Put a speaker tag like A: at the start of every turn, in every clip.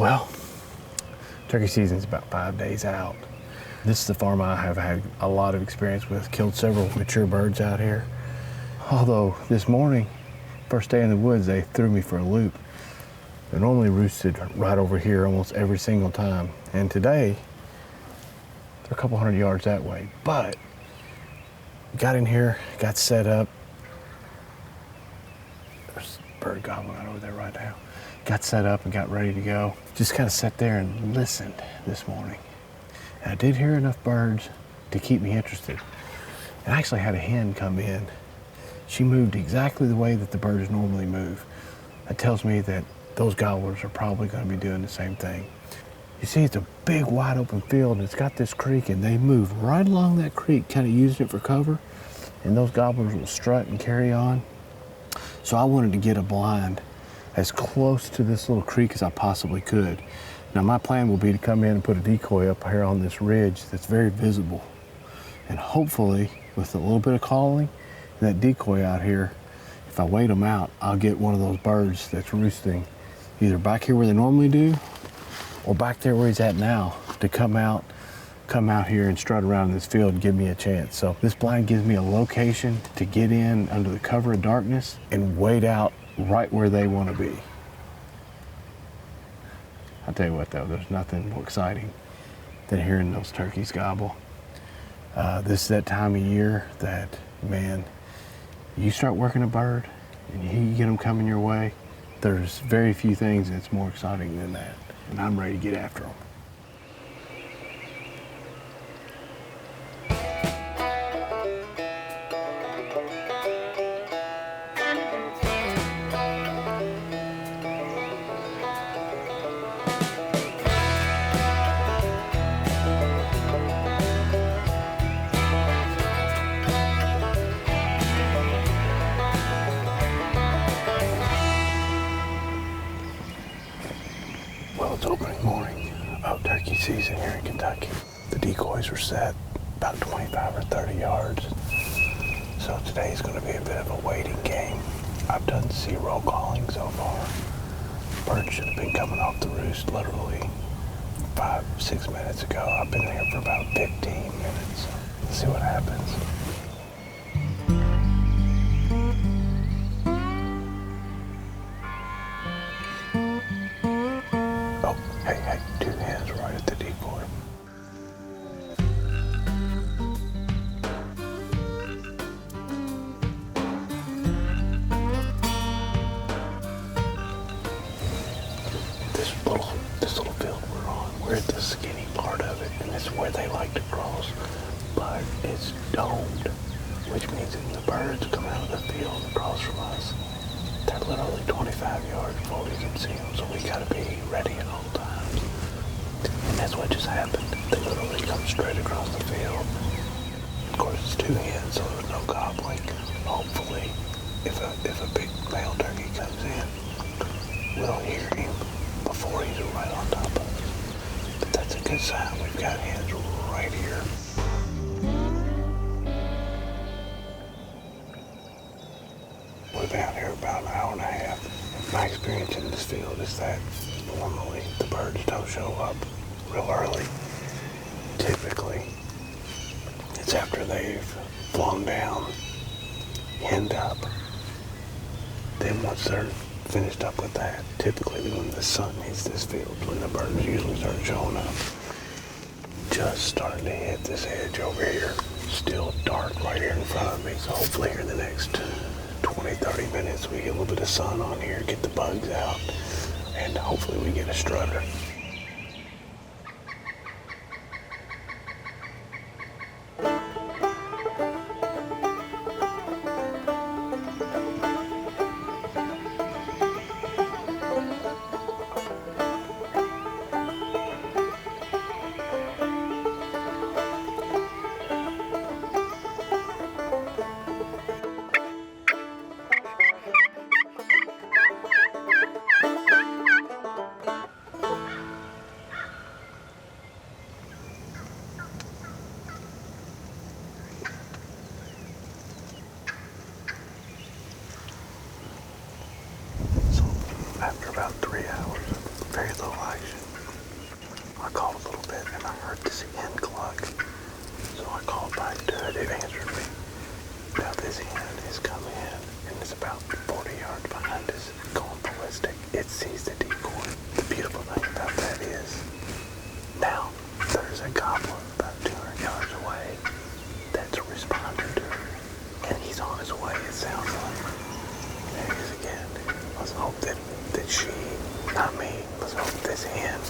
A: Well, turkey season's about 5 days out. This is the farm I have had a lot of experience with. Killed several mature birds out here. Although this morning, first day in the woods, they threw me for a loop. They're normally roosted right over here almost every single time. And today, they're a couple hundred yards that way. But got in here, got set up. There's a bird gobbling right over there right now. Got set up and got ready to go. Just kind of sat there and listened this morning. And I did hear enough birds to keep me interested. And I actually had a hen come in. She moved exactly the way that the birds normally move. That tells me that those gobblers are probably going to be doing the same thing. You see, it's a big wide open field and it's got this creek, and they move right along that creek, kind of using it for cover, and those gobblers will strut and carry on. So I wanted to get a blind as close to this little creek as I possibly could. Now my plan will be to come in and put a decoy up here on this ridge that's very visible. And hopefully, with a little bit of calling and that decoy out here, if I wait them out, I'll get one of those birds that's roosting either back here where they normally do or back there where he's at now to come out here and strut around in this field and give me a chance. So this blind gives me a location to get in under the cover of darkness and wait out right where they want to be. I'll tell you what though, there's nothing more exciting than hearing those turkeys gobble. This is that time of year that, man, you start working a bird and you get them coming your way, there's very few things that's more exciting than that. And I'm ready to get after them. Well, it's opening morning of turkey season here in Kentucky. The decoys are set about 25 or 30 yards. So today's going to be a bit of a waiting game. I've done 0 calling so far. Birds should have been coming off the roost literally 5-6 minutes ago. I've been there for about 15 minutes. Let's see what happens. Oh, hey, 2 hens right at the decoy. This little field we're on, we're at the skinny part of it, and this is where they like to cross. But it's domed, which means that when the birds come out of the field across from us, they're literally 25 yards before we can see them, so we gotta be ready at all times. And that's what just happened. They literally come straight across the field. Of course, it's 2 hens, so there's no gobbling. Hopefully, if a big male turkey comes in, we'll hear him before he's right on top of us. But that's a good sign. We've got hens right here. We've been out here about an hour and a half. My experience in this field is that normally the birds don't show up real early. Typically, it's after they've flown down, henned up. Then once they're finished up with that, typically when the sun hits this field, when the birds usually start showing up. Just starting to hit this edge over here. Still dark right here in front of me. So hopefully here in the next 20-30 minutes we get a little bit of sun on here, get the bugs out, and hopefully we get a strutter. After about 3 hours of very little action. I called a little bit and I heard this hen cluck. So I called back to it. It answered me. Now this hen is coming in and it's about 40 yards behind us, going ballistic. It sees the decoy. The beautiful thing about that is now there's a gobbler about 200 yards away that's responding to her. And he's on his way, it sounds like. There he is again. Let's hope that she, not me, let's hope this hen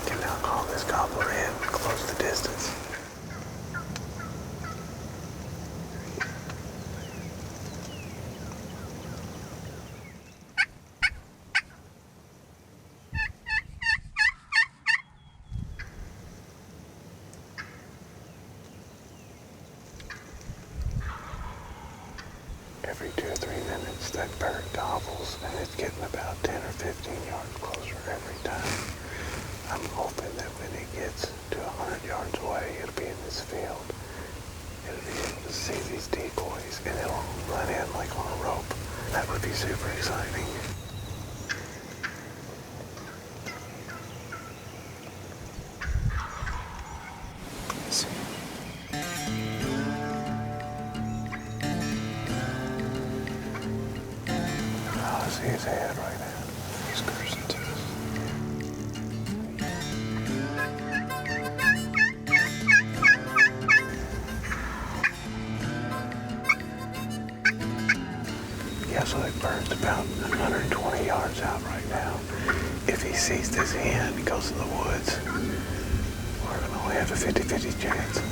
A: can now call this gobbler in, close the distance. Every 2 or 3 minutes, that bird gobbles, and it's getting about 10 or 15 yards closer every time. I'm hoping that when it gets to 100 yards away, it'll be in this field. It'll be able to see these decoys, and it'll run in like on a rope. That would be super exciting. Let's see. I see his head right now. He's cruising to us. Yeah, so that bird's about 120 yards out right now. If he sees this hen and goes in the woods, we're gonna only have a 50-50 chance.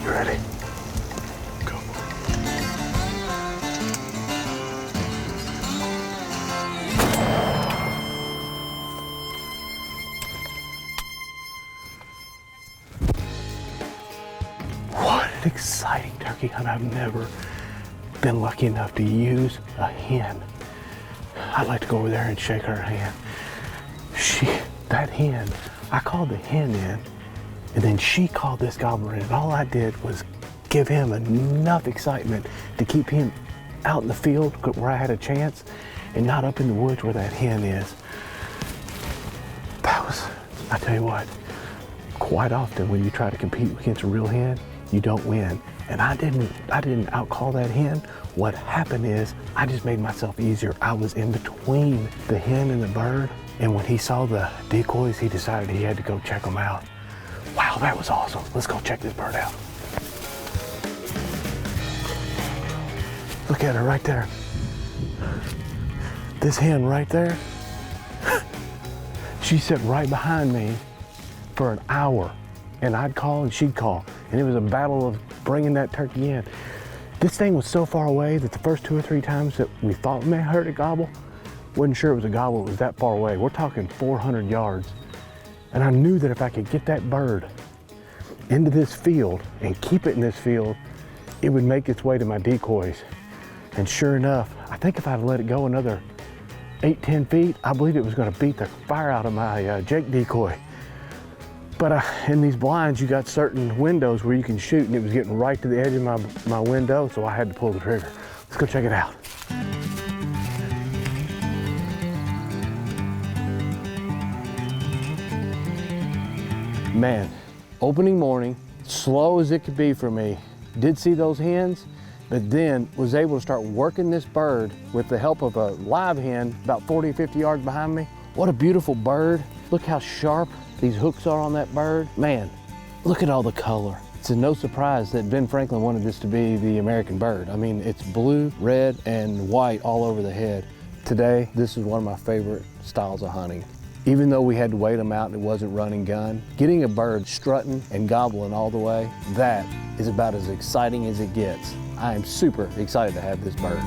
A: You ready? Go. What an exciting turkey hunt. I've never been lucky enough to use a hen. I'd like to go over there and shake her hand. That hen, I called the hen in, and then she called this gobbler in, and all I did was give him enough excitement to keep him out in the field where I had a chance and not up in the woods where that hen is. I tell you what, quite often when you try to compete against a real hen, you don't win. And I didn't outcall that hen. What happened is I just made myself easier. I was in between the hen and the bird, and when he saw the decoys, he decided he had to go check them out. Wow, that was awesome. Let's go check this bird out. Look at her right there. This hen right there, she sat right behind me for an hour, and I'd call and she'd call, and it was a battle of bringing that turkey in. This thing was so far away that the first 2 or 3 times that we thought we may have heard it gobble, wasn't sure it was a gobble, it was that far away. We're talking 400 yards. And I knew that if I could get that bird into this field and keep it in this field, it would make its way to my decoys. And sure enough, I think if I'd let it go another 8-10 feet, I believe it was gonna beat the fire out of my Jake decoy. But in these blinds, you got certain windows where you can shoot, and it was getting right to the edge of my window, so I had to pull the trigger. Let's go check it out. Man, opening morning, slow as it could be for me, did see those hens, but then was able to start working this bird with the help of a live hen about 40 or 50 yards behind me. What a beautiful bird. Look how sharp these hooks are on that bird. Man, look at all the color. It's no surprise that Ben Franklin wanted this to be the American bird. I mean, it's blue, red, and white all over the head. Today, this is one of my favorite styles of hunting. Even though we had to wait them out and it wasn't running gun, getting a bird strutting and gobbling all the way, that is about as exciting as it gets. I am super excited to have this bird.